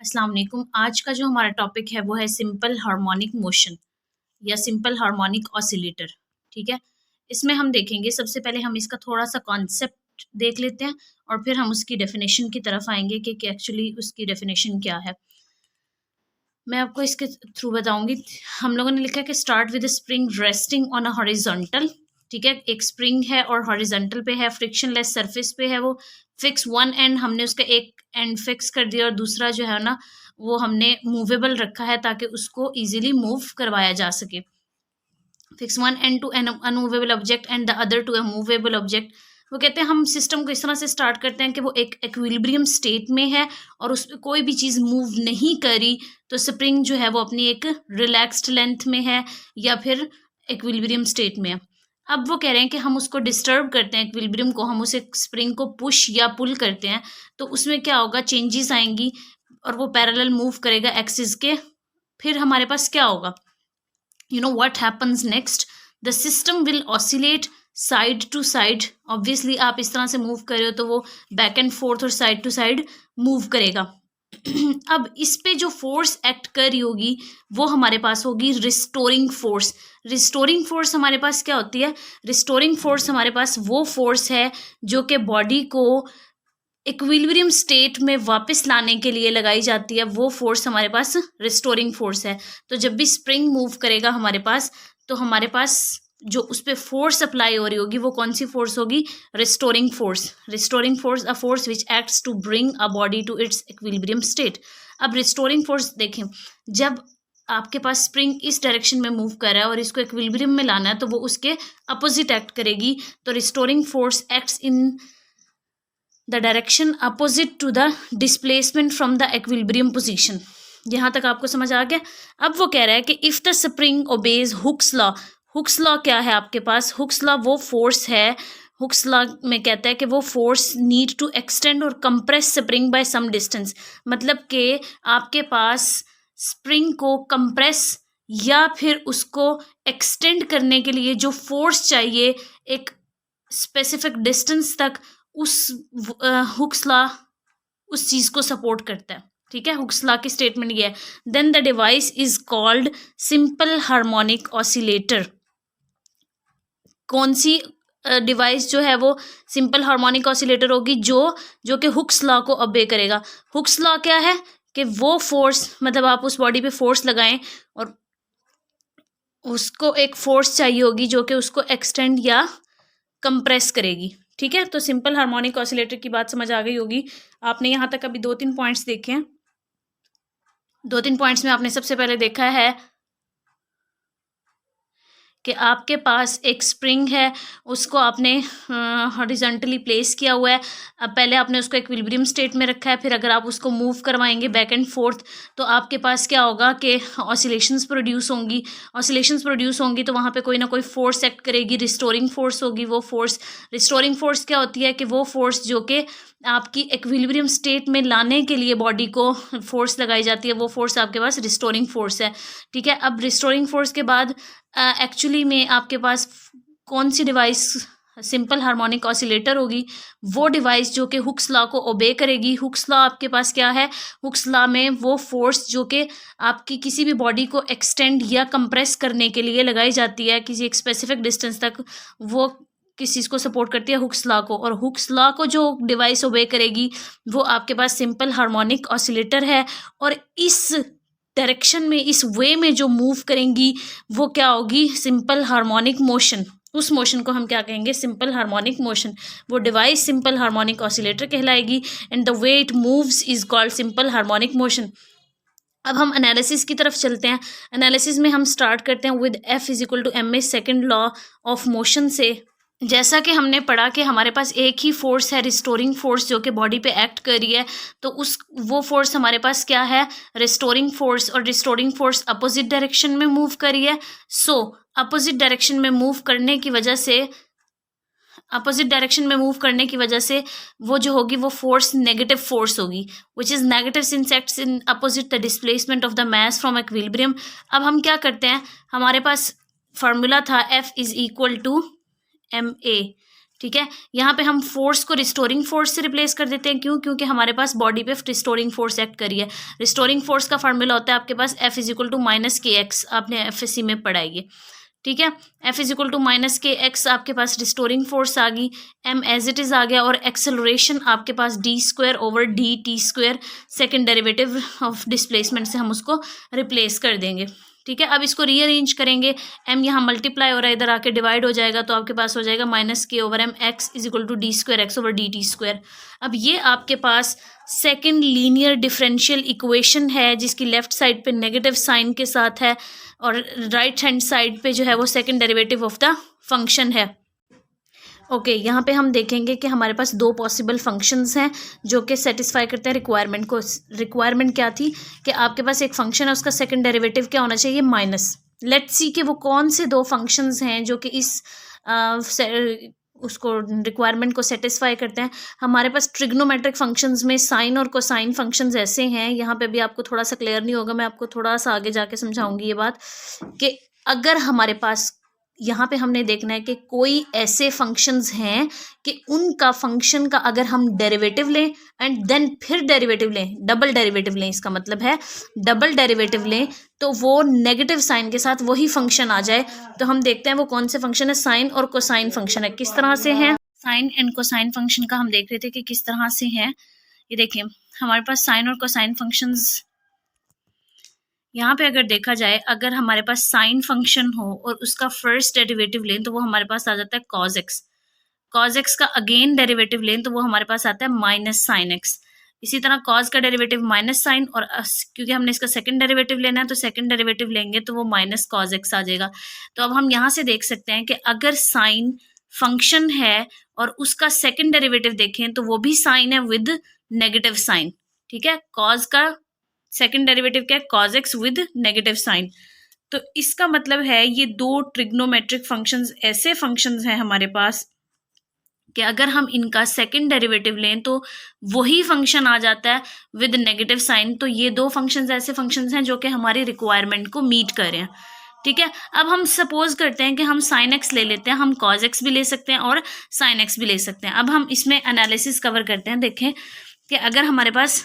अस्सलाम वालेकुम। आज का जो हमारा टॉपिक है वो है सिंपल हार्मोनिक मोशन या सिंपल हार्मोनिक ऑसिलेटर। ठीक है, इसमें हम देखेंगे सबसे पहले हम इसका थोड़ा सा कॉन्सेप्ट देख लेते हैं और फिर हम उसकी डेफिनेशन की तरफ आएंगे कि एक्चुअली उसकी डेफिनेशन क्या है। मैं आपको इसके थ्रू बताऊंगी। हम लोगों ने लिखा है कि start with spring resting on a horizontal. ठीक है, एक स्प्रिंग है और हॉरिजॉन्टल पे है, फ्रिक्शनलेस सरफेस पे है। वो फिक्स वन एंड हमने उसका एक एंड फिक्स कर दिया और दूसरा जो है ना वो हमने मूवेबल रखा है ताकि उसको इजीली मूव करवाया जा सके। Fix one end to an unmovable object and the other to a movable object. वो कहते हैं हम सिस्टम को इस तरह से स्टार्ट करते हैं कि वो एक इक्विलिब्रियम स्टेट में है और उस पर कोई भी चीज़ मूव नहीं करी, तो स्प्रिंग जो है वो अपनी एक रिलैक्स्ड लेंथ में है या फिर इक्विलिब्रियम स्टेट में है। अब वो कह रहे हैं कि हम उसको डिस्टर्ब करते हैं इक्विलिब्रियम को, हम उसे स्प्रिंग को पुश या पुल करते हैं तो उसमें क्या होगा, चेंजेस आएंगी और वो पैरेलल मूव करेगा एक्सिस के। फिर हमारे पास क्या होगा, you know what happens next, the system will oscillate side to side. Obviously आप इस तरह से मूव कर रहे हो तो वो बैक एंड फोर्थ और साइड टू साइड मूव करेगा। अब इस पे जो फोर्स एक्ट कर रही होगी वो हमारे पास होगी रिस्टोरिंग फोर्स। रिस्टोरिंग फोर्स हमारे पास क्या होती है, रिस्टोरिंग फोर्स हमारे पास वो फोर्स है जो कि बॉडी को इक्विलिब्रियम स्टेट में वापस लाने के लिए लगाई जाती है। वो फोर्स हमारे पास रिस्टोरिंग फोर्स है। तो जब भी स्प्रिंग मूव करेगा हमारे पास, तो हमारे पास जो उस पर फोर्स अप्लाई हो रही होगी वो कौन सी फोर्स होगी, restoring force. Restoring force a force which acts to bring a body to its equilibrium state. अब रिस्टोरिंग फोर्स देखें, जब आपके पास स्प्रिंग इस डायरेक्शन में मूव कर रहा है और इसको इक्विलिब्रियम में लाना है तो वो उसके अपोजिट एक्ट करेगी। तो restoring force acts in the direction opposite to the displacement from the equilibrium position. यहाँ तक आपको समझ आ गया। अब वो कह रहा है कि if the spring obeys Hooke's law. Hooke's law क्या है आपके पास, हुक्स लॉ वो फोर्स है, हुक्स लॉ में कहता है कि वो फोर्स नीड टू एक्सटेंड और compress spring by some distance. मतलब कि आपके पास स्प्रिंग को कंप्रेस या फिर उसको एक्सटेंड करने के लिए जो फोर्स चाहिए एक स्पेसिफिक डिस्टेंस तक, उस हुक्स लॉ उस चीज को सपोर्ट करता है। ठीक है, हुक्स लॉ की स्टेटमेंट ये है। Then the device is called simple harmonic oscillator. कौन सी डिवाइस जो है वो सिंपल हार्मोनिक ऑसिलेटर होगी, जो कि हुक्स लॉ को ओबे करेगा। हुक्स लॉ क्या है कि वो फोर्स, मतलब आप उस बॉडी पे फोर्स लगाएं और उसको एक फोर्स चाहिए होगी जो कि उसको एक्सटेंड या कंप्रेस करेगी। ठीक है, तो सिंपल हार्मोनिक ऑसिलेटर की बात समझ आ गई होगी। आपने यहाँ तक अभी 2-3 पॉइंट्स देखे हैं। 2-3 पॉइंट्स में आपने सबसे पहले देखा है कि आपके पास एक स्प्रिंग है, उसको आपने हॉरिजॉन्टली प्लेस किया हुआ है। अब पहले आपने उसको इक्विलिब्रियम स्टेट में रखा है, फिर अगर आप उसको मूव करवाएंगे बैक एंड फोर्थ तो आपके पास क्या होगा कि ऑसिलेशंस प्रोड्यूस होंगी। ऑसिलेशंस प्रोड्यूस होंगी तो वहाँ पे कोई ना कोई फोर्स एक्ट करेगी, रिस्टोरिंग फोर्स होगी। वो फोर्स, रिस्टोरिंग फोर्स क्या होती है कि वो फोर्स जो कि आपकी इक्विलिब्रियम स्टेट में लाने के लिए बॉडी को फोर्स लगाई जाती है, वो फोर्स आपके पास रिस्टोरिंग फोर्स है। ठीक है, अब रिस्टोरिंग फोर्स के बाद एक्चुअली में आपके पास कौन सी डिवाइस सिंपल हार्मोनिक ऑसिलेटर होगी, वो डिवाइस जो कि हुक्स लॉ को ओबे करेगी। हुक्स लॉ आपके पास क्या है, हुक्स लॉ में वो फोर्स जो कि आपकी किसी भी बॉडी को एक्सटेंड या कंप्रेस करने के लिए लगाई जाती है किसी एक स्पेसिफिक डिस्टेंस तक, वो किस चीज़ को सपोर्ट करती है, हुक्स लॉ को। और हुक्स लॉ को जो डिवाइस ओबे करेगी वो आपके पास सिंपल हार्मोनिक ऑसिलेटर है। और इस डायरेक्शन में, इस वे में जो मूव करेंगी वो क्या होगी, सिंपल हार्मोनिक मोशन। उस मोशन को हम क्या कहेंगे, सिंपल हार्मोनिक मोशन। वो डिवाइस सिंपल हार्मोनिक ऑसिलेटर कहलाएगी and the way it moves is called simple harmonic motion. अब हम एनालिसिस की तरफ चलते हैं। एनालिसिस में हम स्टार्ट करते हैं with F is equal to ma second law of motion से। जैसा कि हमने पढ़ा कि हमारे पास एक ही फोर्स है, रिस्टोरिंग फोर्स, जो कि बॉडी पे एक्ट कर रही है। तो वो फोर्स हमारे पास क्या है, रिस्टोरिंग फोर्स। और रिस्टोरिंग फोर्स अपोजिट डायरेक्शन में मूव कर रही है। सो अपोजिट डायरेक्शन में मूव करने की वजह से, वो जो होगी वो फोर्स नेगेटिव फोर्स होगी, which is negative since acts in opposite the displacement of the mass from equilibrium. अब हम क्या करते हैं, हमारे पास फार्मूला था F is equal to ma। ठीक है। यहाँ पे हम फोर्स को रिस्टोरिंग फोर्स से रिप्लेस कर देते हैं। क्यों? क्योंकि हमारे पास बॉडी पे रिस्टोरिंग फोर्स एक्ट करी है। रिस्टोरिंग फोर्स का फार्मूला होता है आपके पास F is equal to minus k x, आपने FSC में पढ़ा है। ठीक है, F is equal to minus k x, आपके पास रिस्टोरिंग फोर्स आ गई, M एज इट इज आ गया, और एक्सेलरेशन आपके पास d square over d t square, second derivative of displacement से हम उसको रिप्लेस कर देंगे। ठीक है, अब इसको रीअरेंज करेंगे, m यहाँ मल्टीप्लाई हो रहा है, इधर आके डिवाइड हो जाएगा, तो आपके पास हो जाएगा minus k over m x is equal to d square x over d t square. अब ये आपके पास सेकेंड लीनियर डिफरेंशियल इक्वेशन है, जिसकी लेफ्ट साइड पे नेगेटिव साइन के साथ है, और राइट हैंड साइड पे जो है वो second derivative of the function है। ओके, यहाँ पे हम देखेंगे कि हमारे पास दो पॉसिबल फंक्शंस हैं जो कि सेटिस्फाई करते हैं रिक्वायरमेंट को। रिक्वायरमेंट क्या थी कि आपके पास एक फंक्शन है, उसका सेकंड डेरिवेटिव क्या होना चाहिए, माइनस। लेट्स सी कि वो कौन से दो फंक्शंस हैं जो कि इस उसको रिक्वायरमेंट को सेटिस्फाई करते हैं। हमारे पास ट्रिग्नोमेट्रिक फंक्शंस में साइन और कोसाइन फंक्शंस ऐसे हैं, यहाँ पे भी आपको थोड़ा सा क्लियर नहीं होगा, मैं आपको थोड़ा सा आगे जाके समझाऊंगी ये बात, कि अगर हमारे पास यहाँ पे हमने देखना है कि कोई ऐसे फंक्शंस हैं कि उनका फंक्शन का अगर हम डेरिवेटिव लें एंड देन फिर डेरिवेटिव लें, डबल डेरिवेटिव लें, इसका मतलब है डबल डेरिवेटिव लें, तो वो नेगेटिव साइन के साथ वही फंक्शन आ जाए। तो हम देखते हैं वो कौन से फंक्शन है, साइन और कोसाइन फंक्शन है। किस तरह से है साइन एंड कोसाइन फंक्शन का, हम देख रहे थे कि किस तरह से है। ये देखिए, हमारे पास साइन और कोसाइन फंक्शंस, यहाँ पे अगर देखा जाए, अगर हमारे पास साइन फंक्शन हो और उसका फर्स्ट डेरिवेटिव लें तो वो हमारे पास आ जाता है कॉज एक्स। कॉज एक्स का अगेन डेरिवेटिव लें तो वो हमारे पास आता है माइनस साइन एक्स। इसी तरह कॉज का डेरिवेटिव माइनस साइन, और क्योंकि हमने इसका सेकंड डेरिवेटिव लेना है तो सेकंड डेरिवेटिव लेंगे तो वो माइनस कॉज एक्स आ जाएगा। तो अब हम यहाँ से देख सकते हैं कि अगर साइन फंक्शन है और उसका सेकंड डेरिवेटिव देखें तो वो भी साइन है विद नेगेटिव साइन। ठीक है, कॉज का सेकंड डेरिवेटिव क्या है, cause x with negative sign. तो इसका मतलब है ये दो ट्रिग्नोमेट्रिक फंक्शंस ऐसे फंक्शंस हैं हमारे पास कि अगर हम इनका सेकंड डेरिवेटिव लें तो वही फंक्शन आ जाता है विद नेगेटिव साइन। तो ये दो फंक्शंस ऐसे फंक्शंस हैं जो कि हमारी रिक्वायरमेंट को मीट कर रहे हैं। ठीक है, अब हम सपोज करते हैं कि हम साइन एक्स ले लेते हैं, हम कॉज एक्स भी ले सकते हैं और साइन एक्स भी ले सकते हैं। अब हम इसमें एनालिसिस कवर करते हैं। देखें कि अगर हमारे पास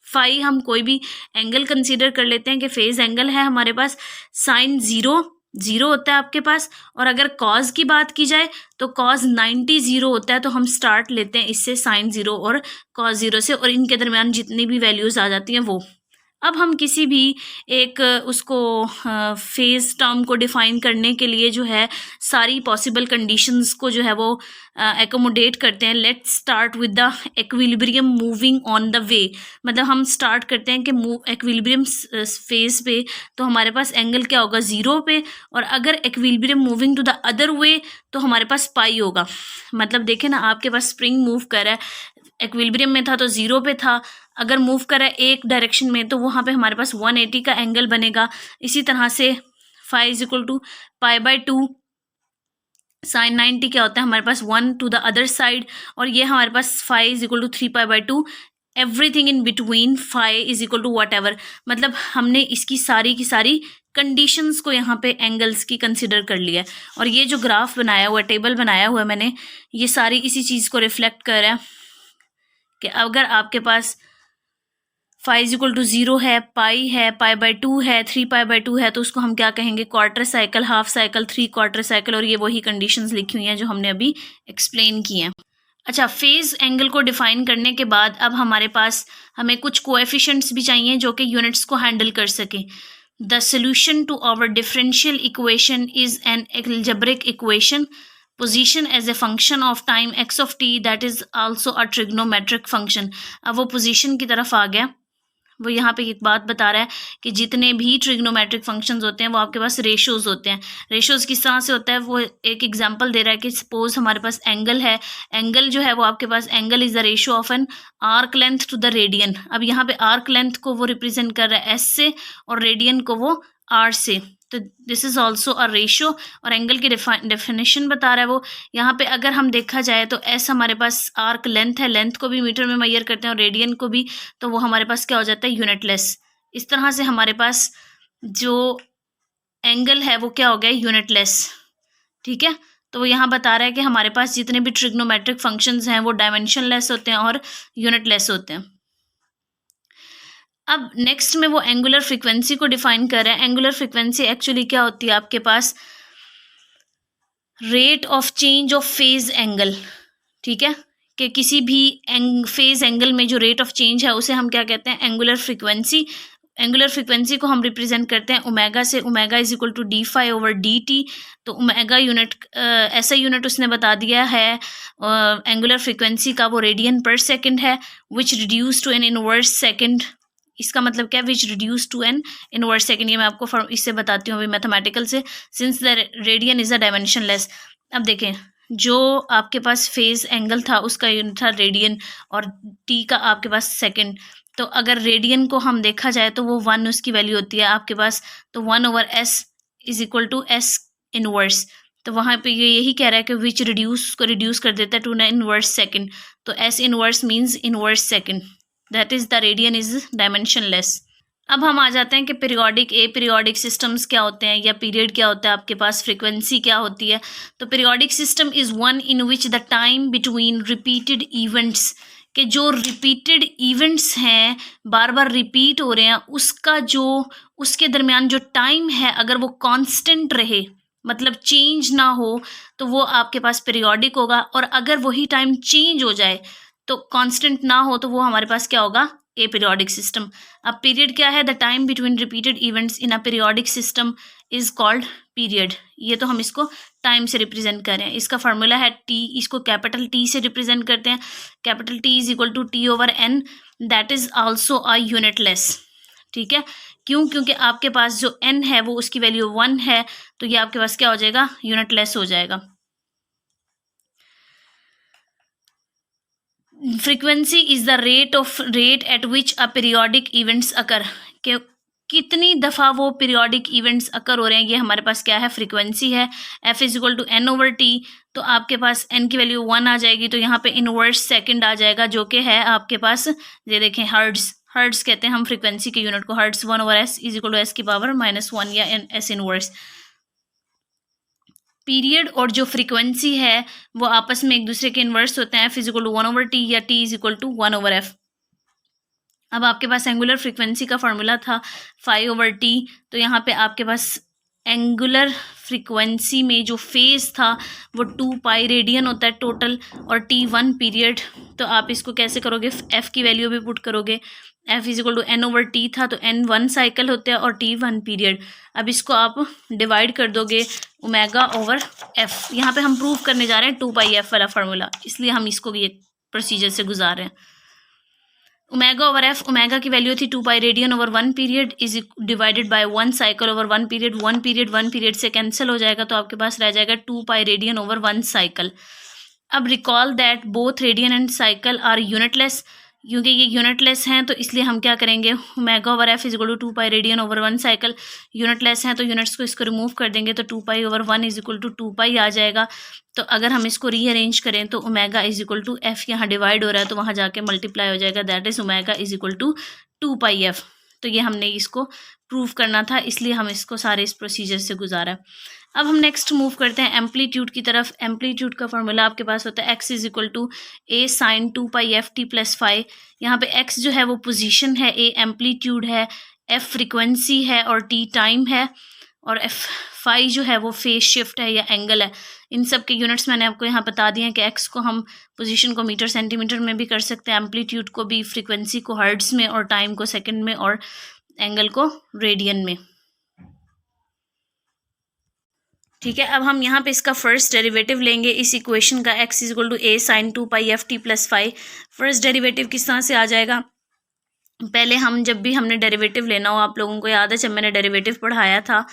फाई, हम कोई भी एंगल कंसीडर कर लेते हैं कि फेज एंगल है हमारे पास, साइन 0 होता है आपके पास, और अगर कॉज की बात की जाए तो कॉज 90 0 होता है। तो हम स्टार्ट लेते हैं इससे, साइन 0 और कॉज 0 से, और इनके दरमियान जितनी भी वैल्यूज आ जाती हैं वो। अब हम किसी भी एक उसको फेज टर्म को डिफाइन करने के लिए जो है सारी पॉसिबल कंडीशंस को जो है वो एकोमोडेट करते हैं। Let's start with the equilibrium moving on the way. मतलब हम स्टार्ट करते हैं कि इक्विलिब्रियम फेज पे तो हमारे पास एंगल क्या होगा, 0 पे, और अगर equilibrium moving to the other way तो हमारे पास पाई होगा। मतलब देखें ना, आपके पास स्प्रिंग मूव कर रहा है, इक्विलिब्रियम में था तो 0 पे था, अगर मूव करा एक डायरेक्शन में तो वहाँ पे हमारे पास 180 का एंगल बनेगा। इसी तरह से phi is equal to pi by 2, sine 90 क्या होता है हमारे पास 1 टू द अदर साइड, और ये हमारे पास phi is equal to 3 pi by 2, everything in between phi is equal to whatever. मतलब हमने इसकी सारी की सारी कंडीशंस को यहाँ पे एंगल्स की कंसिडर कर लिया है। और ये जो ग्राफ बनाया हुआ है, टेबल बनाया हुआ है मैंने, ये सारी इसी चीज़ को रिफ्लेक्ट कर रहा है कि अगर आपके पास फाई इज इक्वल टू 0 है, पाई है, पाई बाय 2 है, 3 पाई बाय 2 है, तो उसको हम क्या कहेंगे, quarter cycle, half cycle, 3 quarter cycle, और ये वही कंडीशंस लिखी हुई हैं जो हमने अभी एक्सप्लेन की हैं। अच्छा, फेज एंगल को डिफाइन करने के बाद अब हमारे पास हमें कुछ कोएफिशिएंट्स भी चाहिए जो कि यूनिट्स को हैंडल कर सके। The solution to our differential equation is an algebraic equation position as a function of time x of t that is also a trigonometric function। अब वो position की तरफ आ गया, वो यहाँ पे एक बात बता रहा है कि जितने भी ट्रिग्नोमेट्रिक फंक्शंस होते हैं वो आपके पास रेशियोज होते हैं। रेशियोज किस तरह से होता है, वो एक एग्जांपल दे रहा है कि सपोज हमारे पास एंगल है, एंगल जो है वो आपके पास angle is the ratio of an arc length to the radian. अब यहाँ पे आर्क लेंथ को वो रिप्रेजेंट कर रहा है एस से और रेडियन को वो आर से, तो this is also a ratio, और एंगल की डेफिनेशन बता रहा है वो। यहाँ पे अगर हम देखा जाए तो एस हमारे पास आर्क लेंथ है, लेंथ को भी मीटर में मेजर करते हैं और रेडियन को भी, तो वो हमारे पास क्या हो जाता है, यूनिटलेस। इस तरह से हमारे पास जो एंगल है वो क्या हो गया, यूनिटलेस। ठीक है, तो यहाँ बता रहा है कि हमारे पास जितने भी ट्रिग्नोमेट्रिक फंक्शंस हैं वो डायमेंशनलेस होते हैं और यूनिटलेस होते हैं। अब नेक्स्ट में वो एंगुलर फ्रीक्वेंसी को डिफाइन कर रहे हैं। एंगुलर फ्रीक्वेंसी एक्चुअली क्या होती है, आपके पास rate of change of phase angle, ठीक है, कि किसी भी फेज एंगल में जो रेट ऑफ चेंज है उसे हम क्या कहते हैं, एंगुलर फ्रीक्वेंसी। एंगुलर फ्रीक्वेंसी को हम रिप्रेजेंट करते हैं ओमेगा से। Omega is equal to d∅/dt। तो ओमेगा यूनिट ऐसा यूनिट उसने बता दिया है एंगुलर फ्रीक्वेंसी का, वो रेडियन पर सेकंड है, which reduce to an inverse second. इसका मतलब क्या है, which reduce to an inverse second. ये मैं आपको इससे बताती हूँ अभी मैथमेटिकल से, since the radian is a dimensionless. अब देखें, जो आपके पास फेज एंगल था उसका यूनिट था रेडियन और टी का आपके पास सेकंड। तो अगर रेडियन को हम देखा जाए तो वो 1 उसकी वैल्यू होती है आपके पास, तो 1/s is equal to s inverse. तो वहाँ पे ये यही कह रहा है कि विच रिड्यूस को रिड्यूस कर देता है टू ना इनवर्स सेकंड। तो s inverse means inverse second, that is the radian is dimensionless. अब हम आ जाते हैं कि पीरियोडिक सिस्टम्स क्या होते हैं या पीरियड क्या होता है, आपके पास फ्रीक्वेंसी क्या होती है। तो periodic system is one in which the time between repeated events, कि जो रिपीटेड इवेंट्स हैं, बार बार रिपीट हो रहे हैं, उसका जो उसके दरमियान जो टाइम है अगर वो कांस्टेंट रहे, मतलब चेंज ना हो, तो वो आपके पास पीरियोडिक होगा। और अगर वही टाइम चेंज हो जाए तो कांस्टेंट ना हो तो वो हमारे पास क्या होगा, ए पीरियोडिक सिस्टम। अब पीरियड क्या है, the time between repeated events in a periodic system is called period. ये तो हम इसको टाइम से रिप्रेजेंट कर रहे हैं। इसका फार्मूला है टी, इसको कैपिटल टी से रिप्रेजेंट करते हैं। Capital T is equal to T/n, that is also a unitless, ठीक है। क्यों? क्योंकि आपके पास जो n है वो उसकी वैल्यू 1 है, तो ये आपके पास क्या हो जाएगा, यूनिटलेस हो जाएगा। Frequency is the rate at which a periodic events अकर, के कितनी दफ़ा वो पीरियोडिक इवेंट्स अकर हो रहे हैं, ये हमारे पास क्या है, फ्रीक्वेंसी है। f is equal to n/t, तो आपके पास n की वैल्यू 1 आ जाएगी, तो यहाँ पे इनवर्स सेकंड आ जाएगा, जो कि है आपके पास, ये देखें, हर्ट्स कहते हैं हम फ्रीक्वेंसी के यूनिट को। Hertz 1/s is equal to s की पावर -1 या s इनवर्स। पीरियड और जो फ्रीक्वेंसी है वो आपस में एक दूसरे के इन्वर्स होते हैं। f is equal to 1/t या t is equal to 1/f। अब आपके पास एंगुलर फ्रीक्वेंसी का फार्मूला था 5/t, तो यहाँ पे आपके पास एंगुलर फ्रीक्वेंसी में जो फेज था वो 2π रेडियन होता है टोटल, और t 1 पीरियड। तो आप इसको कैसे करोगे, f की वैल्यू भी पुट करोगे। f is equal to n/t था, तो n 1 साइकिल होते हैं और t 1 पीरियड। अब इसको आप डिवाइड कर दोगे ω/f। यहाँ पे हम प्रूव करने जा रहे हैं 2πf वाला फार्मूला, इसलिए हम इसको ये प्रोसीजर से गुजार रहे हैं। ω/f, ओमेगा की वैल्यू थी 2π radian over 1 period is divided by 1 cycle over 1 period. 1 period से कैंसिल हो जाएगा, तो आपके पास रह जाएगा 2π रेडियन ओवर 1 साइकिल। अब recall that both radian and cycle are unitless, क्योंकि ये यूनिटलेस हैं तो इसलिए हम क्या करेंगे, ω/f is equal to 2π radian over 1 cycle. Unitless हैं तो यूनिट्स को इसको रिमूव कर देंगे, तो 2π/1 इज इक्वल टू 2π आ जाएगा। तो अगर हम इसको रीअरेंज करें तो omega is equal to f यहाँ डिवाइड हो रहा है तो वहाँ जाके मल्टीप्लाई हो जाएगा, that is omega is equal to 2πf। तो ये हमने इसको प्रूव करना था, इसलिए हम इसको सारे इस प्रोसीजर से गुजारा। अब हम नेक्स्ट मूव करते हैं एम्पलीट्यूड की तरफ। एम्पलीट्यूड का फॉर्मूला आपके पास होता है x is equal to a sin 2πft plus phi. यहाँ पे x जो है वो पोजीशन है, a एम्पलीट्यूड है, f फ्रीक्वेंसी है और t टाइम है, और f फाई जो है वो फेज शिफ्ट है या एंगल है। इन सब के यूनिट्स मैंने आपको यहाँ बता दिए हैं कि x को हम पोजीशन को मीटर सेंटीमीटर में भी कर सकते हैं, एम्पलीट्यूड को भी, फ्रीक्वेंसी को हर्ट्ज में, और टाइम को सेकेंड में, और एंगल को रेडियन में। ठीक है, अब हम यहाँ पे इसका फर्स्ट डेरिवेटिव लेंगे इस इक्वेशन का, x is equal to a sin 2πft plus phi. First derivative किस तरह से आ जाएगा, पहले हम जब भी हमने डेरिवेटिव लेना हो, आप लोगों को याद है जब मैंने डेरिवेटिव पढ़ाया था,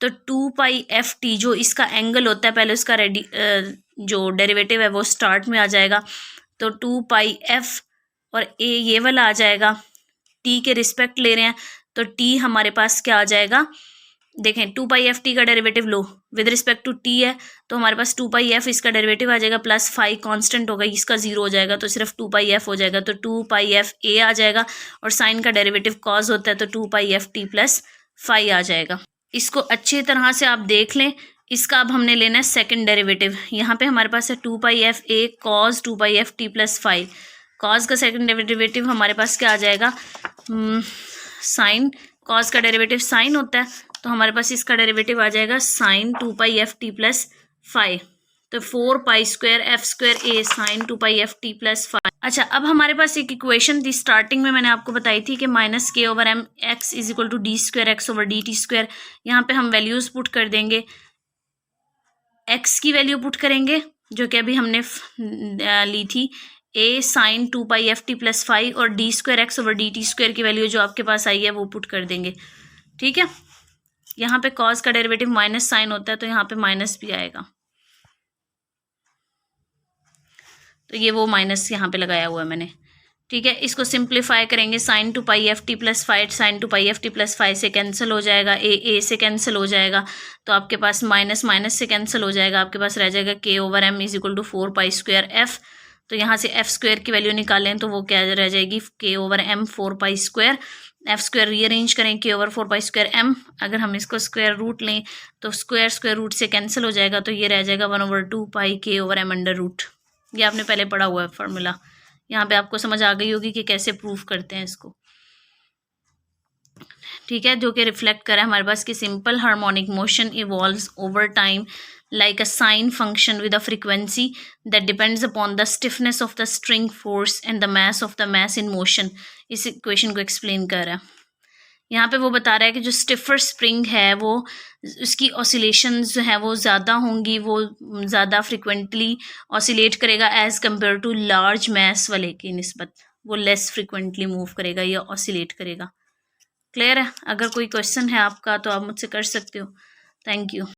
तो 2πft जो इसका एंगल होता है, पहले उसका जो डेरिवेटिव है वो स्टार्ट में आ जाएगा, तो 2πf और a ये वाला आ जाएगा। t के रिस्पेक्ट ले रहे हैं तो t हमारे पास क्या आ जाएगा, देखें 2πft का डेरिवेटिव लो विद रिस्पेक्ट टू t है, तो हमारे पास 2πf इसका डेरिवेटिव आ जाएगा, प्लस फाई कांस्टेंट होगा, इसका 0 हो जाएगा, तो सिर्फ 2πf हो जाएगा, तो 2πf a आ जाएगा, और साइन का डेरिवेटिव कॉस होता है तो 2πft प्लस फाई आ जाएगा। इसको अच्छी तरह से आप देख लें इसका अब हमने लेना है सेकंड डेरिवेटिव। यहाँ पे हमारे पास है 2πf(a) cos 2πf(t + phi। Cos का सेकंड डेरिवेटिव हमारे पास क्या आ जाएगा, साइन। कॉस का डेरिवेटिव साइन होता है, तो हमारे पास इसका डेरिवेटिव आ जाएगा साइन 2πf(t + phi। तो 4π² f² a sign 2πf(t + phi। अच्छा, अब हमारे पास एक इक्वेशन थी स्टार्टिंग में, मैंने आपको बताई थी कि -k/m x = d² x/dt²। यहाँ पे हम वैल्यूज पुट कर देंगे। x की वैल्यू पुट करेंगे जो कि अभी हमने ली थी a साइन 2πf(t + phi, और d² x/dt² की वैल्यू जो आपके पास आई है वो पुट कर देंगे। ठीक है, यहाँ पे cos का डेरिवेटिव माइनस साइन होता है, तो यहाँ पे माइनस भी आएगा, तो ये वो माइनस यहाँ पे लगाया हुआ है मैंने। ठीक है, इसको सिंप्लीफाई करेंगे, sine 2πf(t + phi sine 2πf(t + phi से कैंसिल हो जाएगा, a से कैंसिल हो जाएगा, तो आपके पास माइनस माइनस से कैंसिल हो जाएगा, आपके पास रह जाएगा k/m = 4π² f। तो यहाँ से f² की वैल्यू निकालें तो वो क्या रह जाएगी, k/m 4π²। f² रीअरेंज करें k/4π² m। अगर हम इसको स्क्वायर रूट लें तो स्क्वायर रूट से कैंसिल हो जाएगा, तो ये रह जाएगा 1/2π k/m²। ये आपने पहले पढ़ा हुआ है फॉर्मूला, यहाँ पे आपको समझ आ गई होगी कि कैसे प्रूफ करते हैं इसको। ठीक है, जो कि रिफ्लेक्ट करा हमारे पास कि simple harmonic motion evolves over time like a sine function with a frequency that depends upon the stiffness of the string force and the mass of the mass in motion। इस equation को explain कर रहा है। यहाँ पे वो बता रहा है कि जो स्टिफर स्प्रिंग है वो उसकी ऑसिलेशंस जो है वो ज़्यादा होंगी, वो ज़्यादा फ्रिक्वेंटली ऑसिलेट करेगा as compare to large mass वाले की निस्बत, वो लेस फ्रिक्वेंटली मूव करेगा या ऑसिलेट करेगा। क्लियर है? अगर कोई क्वेश्चन है आपका तो आप मुझसे कर सकते हो। Thank you.